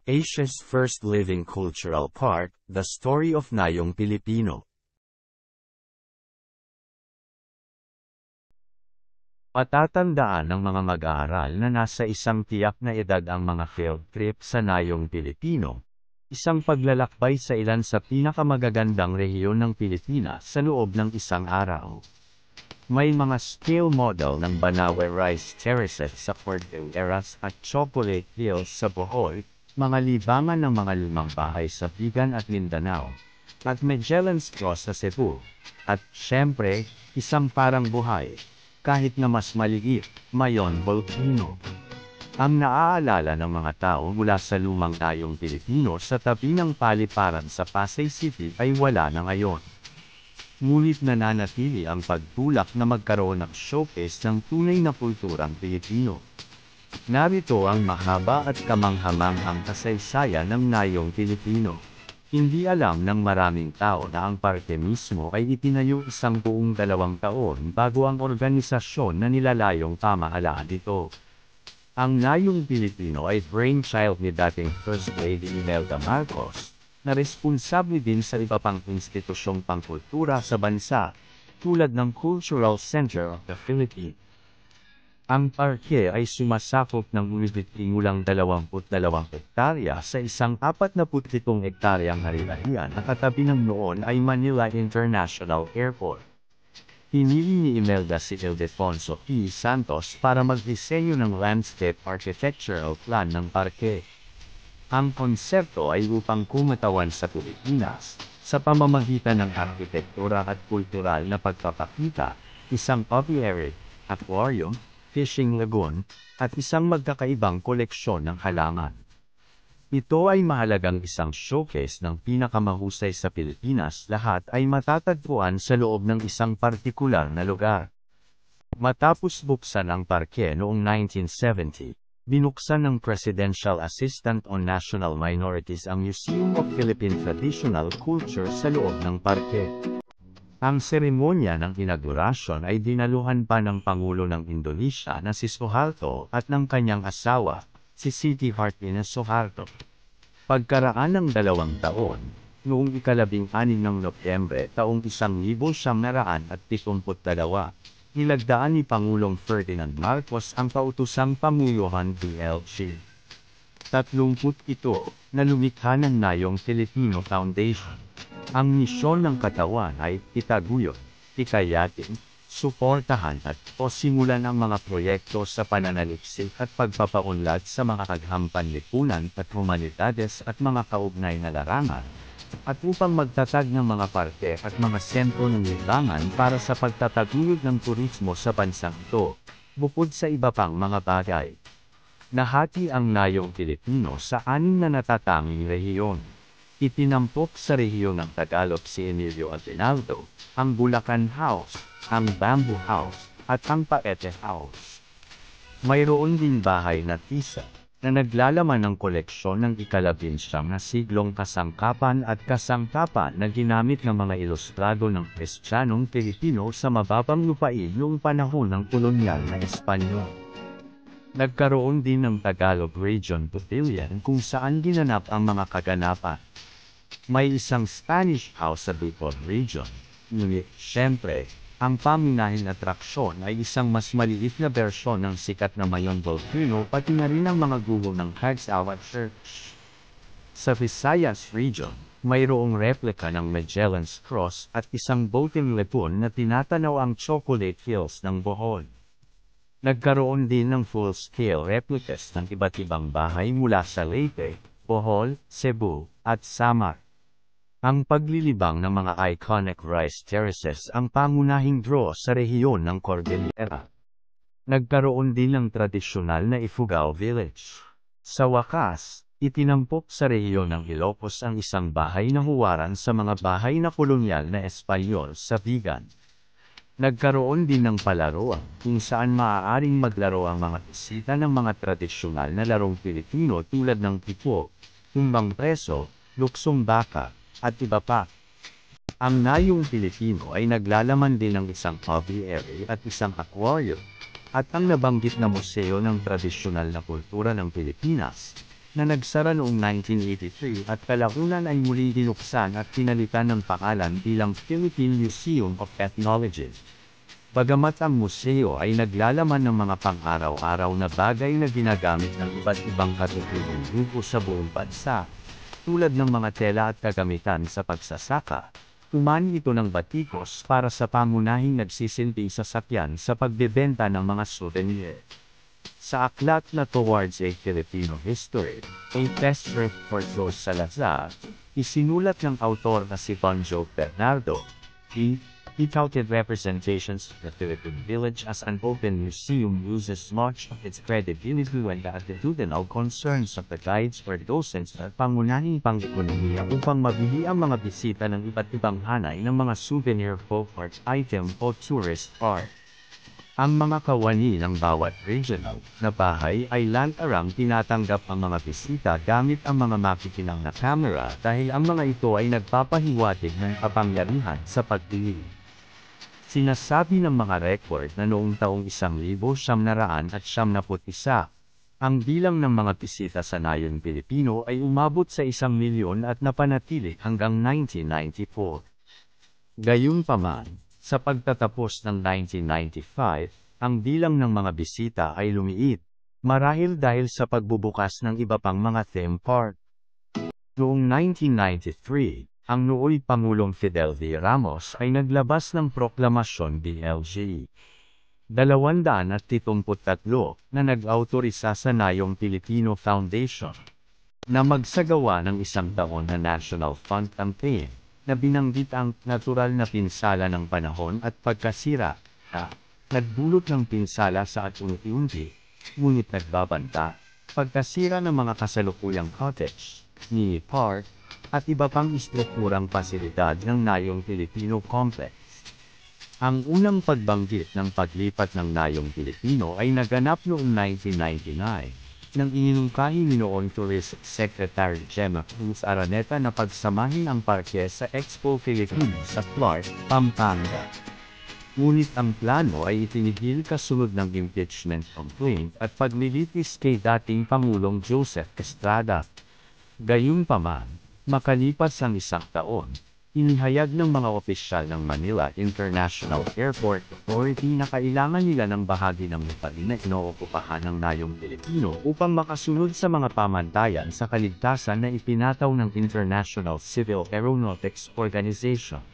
Asia's first living cultural park, the story of Nayong Pilipino. Patatandaan ng mga mag-aaral na nasa isang tiyak na edad ang mga field trip sa Nayong Pilipino, isang paglalakbay sa ilan sa pinakamagagandang rehiyon ng Pilipinas sa loob ng isang araw. May mga scale model ng Banawe Rice Terraces sa Cordilleras at Chocolate Hills sa Bohol, mga libangan ng mga lumang bahay sa Vigan at Mindanao, at Magellan's Cross sa Cebu, at syempre, isang parang buhay, kahit na mas maliit, Mayon Volcano. Ang naaalala ng mga tao mula sa lumang Nayong Pilipino sa tabi ng paliparan sa Pasay City ay wala na ngayon. Ngunit nananatili ang pagtulak na magkaroon ng showcase ng tunay na kulturang Pilipino. Narito ang mahaba at kamanghamanghang kasaysayan ng Nayong Pilipino. Hindi alam ng maraming tao na ang parke mismo ay itinayo isang buong 2 taon bago ang organisasyon na nilalayong pamahalaan dito. Ang Nayong Pilipino ay brainchild ni dating First Lady Imelda Marcos, na responsable din sa iba pang institusyong pangkultura sa bansa, tulad ng Cultural Center of the Philippines. Ang parke ay sumasakop ng tingulang 22 hektarya sa isang 47 hektaryang hari-harian na katabi ng noon ay Manila International Airport. Pinili ni Imelda si Ildefonso P. Santos para magdisenyo ng landscape architectural plan ng parke. Ang konsepto ay upang kumatawan sa Pilipinas, sa pamamagitan ng arkitektura at kultural na pagpapakita, isang aviary, aquarium, fishing lagoon, at isang magkakaibang koleksyon ng halaman. Ito ay mahalagang isang showcase ng pinakamahusay sa Pilipinas, lahat ay matatagpuan sa loob ng isang partikular na lugar. Matapos buksan ang parke noong 1970, binuksan ng Presidential Assistant on National Minorities ang Museum of Philippine Traditional Culture sa loob ng parke. Ang seremonya ng inaugurasyon ay dinaluhan pa ng Pangulo ng Indonesia na si Suharto at ng kanyang asawa, si Siti Hartinah Suharto. Pagkaraan ng 2 taon, noong 12 ng Nobyembre taong 1972, nilagdaan ni Pangulong Ferdinand Marcos ang pautosang pamuyuhan PLG. 37 na lumikha ng Nayong Filipino Foundation. Ang misyon ng katawan ay itaguyod, hikayatin, suportahan at o simulan ang mga proyekto sa pananaliksik at pagpapaunlad sa mga kaghampan-lipunan at humanidades at mga kaugnay na larangan, at upang magtatag ng mga parke at mga sentro ng libangan para sa pagtataguyod ng turismo sa bansang ito, bukod sa iba pang mga bagay. Nahati ang Nayong Pilipino sa 6 na natatanging rehiyon. Itinampok sa rehiyon ng Tagalog si Emilio Aguinaldo, ang Bulacan House, ang Bamboo House, at ang Paete House. Mayroon din bahay na tisa, na naglalaman ng koleksyon ng ika-19 na siglong kasangkapan at kasangkapan na ginamit ng mga ilustrado ng Kristiyanong Pilipino sa mababang lupain noong panahon ng kolonyal na Espanyol. Nagkaroon din ng Tagalog Region Pavilion kung saan ginanap ang mga kaganapan. May isang Spanish House sa Bicol Region, ngunit syempre, ang pamunahing atraksyon ay isang mas maliit na bersyon ng sikat na Mayon Volcano pati na rin ang mga guho ng Hagsawa Church. Sa Visayas Region, mayroong replika ng Magellan's Cross at isang boating lagoon na tinatanaw ang Chocolate Hills ng Bohol. Nagkaroon din ng full-scale replicas ng iba't ibang bahay mula sa Leyte, Bohol, Cebu, at Samar. Ang paglilibang ng mga iconic rice terraces ang pangunahing draw sa rehiyon ng Cordillera. Nagkaroon din ng tradisyonal na Ifugao Village. Sa wakas, itinampok sa rehiyon ng Ilocos ang isang bahay na huwaran sa mga bahay na kolonyal na Espanyol sa Vigan. Nagkaroon din ng palaruan, kung saan maaaring maglaro ang mga bisita ng mga tradisyonal na larong Pilipino tulad ng tipo, tumbang preso, luksong baka, at iba pa. Ang Nayong Pilipino ay naglalaman din ng isang aviary at isang aquarium, at ang nabanggit na museo ng tradisyonal na kultura ng Pilipinas, na nagsara noong 1983 at kalaunan ay muli dinuksan at pinalitan ng pangalan bilang Philippine Museum of Ethnology. Bagamat ang museo ay naglalaman ng mga pang-araw-araw na bagay na ginagamit ng iba't ibang katutubong grupo sa buong bansa, tulad ng mga tela at kagamitan sa pagsasaka, umani ito ng batikos para sa pangunahing nagsisilbing sasakyan sa pagbebenta ng mga souvenir. Sa aklat na Towards a Filipino History, A Test Script for Jose Salazar, isinulat ng autor na si Bonjo Bernardo, he touted representations of the Philippine village as an open museum uses much of its credibility when the attitudinal concerns of the guides or docents at pangunahing pang-ekonomiya upang mabili ang mga bisita ng iba't ibang hanay ng mga souvenir folk art item o tourist art. Ang mga kawani ng bawat regional na bahay ay lantarang tinatanggap ang mga bisita gamit ang mga makikinang na camera dahil ang mga ito ay nagpapahiwatig ng kapangyarihan sa pagpili. Sinasabi ng mga record na noong taong 1971, ang bilang ng mga bisita sa Nayong Pilipino ay umabot sa 1,000,000 at napanatili hanggang 1994. Gayunpaman, sa pagtatapos ng 1995, ang bilang ng mga bisita ay lumiit, marahil dahil sa pagbubukas ng iba pang mga theme park. Noong 1993, ang nooy Pangulong Fidel V. Ramos ay naglabas ng proklamasyon DLG 273 na nag-autorisa sa Nayong Pilipino Foundation na magsagawa ng 1 taon na National Fund campaign na binanggit ang natural na pinsala ng panahon at pagkasira na nagdulot ng pinsala sa unti-unti, ngunit nagbabanta, pagkasira ng mga kasalukuyang cottage, mini park, at iba pang istrukturang pasilidad ng Nayong Pilipino Complex. Ang unang pagbanggit ng paglipat ng Nayong Pilipino ay naganap noong 1999. Nang inunungkahi ni noong Tourist Secretary Gemma Cruz Araneta na pagsamahin ang parke sa Expo Philippines sa Clark, Pampanga. Ngunit ang plano ay itinigil kasunod ng impeachment complaint at paglilitis kay dating Pangulong Joseph Estrada. Gayunpaman, makalipas ang 1 taon, inihayag ng mga opisyal ng Manila International Airport Authority na kailangan nila ng bahagi ng lupain na inookupahan ng Nayong Pilipino upang makasunod sa mga pamantayan sa kaligtasan na ipinataw ng International Civil Aeronautics Organization.